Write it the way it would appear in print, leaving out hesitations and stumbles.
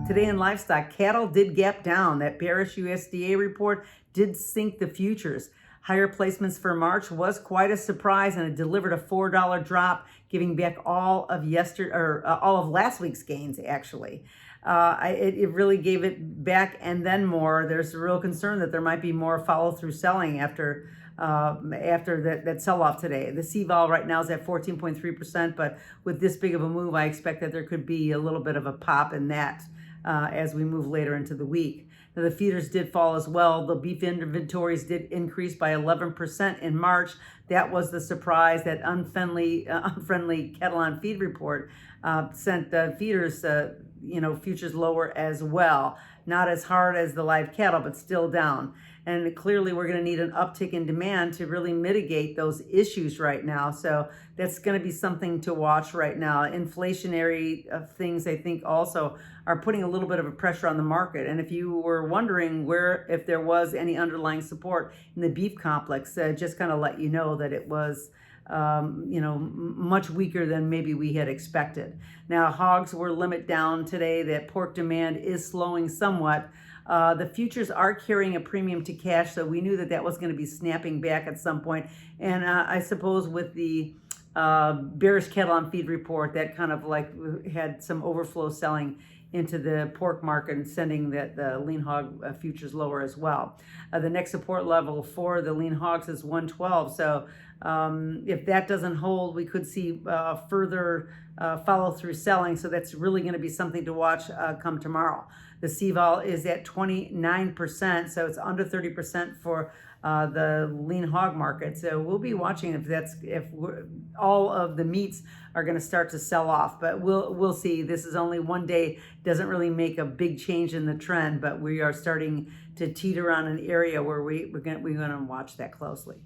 Today in livestock, cattle did gap down. That bearish USDA report did sink the futures. Higher placements for March was quite a surprise, and it delivered a $4 drop, giving back all of all of last week's gains. Actually, it really gave it back and then more. There's a real concern that there might be more follow-through selling after that sell-off today. The C-vol right now is at 14.3%, but with this big of a move, I expect that there could be a little bit of a pop in that as we move later into the week. Now, the feeders did fall as well. The beef inventories did increase by 11% in March. That was the surprise. That unfriendly cattle on feed report sent the feeders, futures lower as well. Not as hard as the live cattle, but still down. And clearly we're going to need an uptick in demand to really mitigate those issues right now. So that's going to be something to watch right now. Inflationary things, I think, also are putting a little bit of a pressure on the market. And if you were wondering if there was any underlying support in the beef complex, just kind of let you know that it was much weaker than maybe we had expected. Now, hogs were limit down today. That pork demand is slowing somewhat. The futures are carrying a premium to cash, so we knew that was going to be snapping back at some point. And I suppose with the bearish cattle on feed report, that kind of like had some overflow selling into the pork market and sending the lean hog futures lower as well. The next support level for the lean hogs is 112. So if that doesn't hold, we could see further follow through selling. So that's really going to be something to watch come tomorrow. The C-vol is at 29%, so it's under 30% for the lean hog market. So we'll be watching if all of the meats are going to start to sell off. But we'll see. This is only one day, doesn't really make a big change in the trend, but we are starting to teeter on an area where we're going to watch that closely.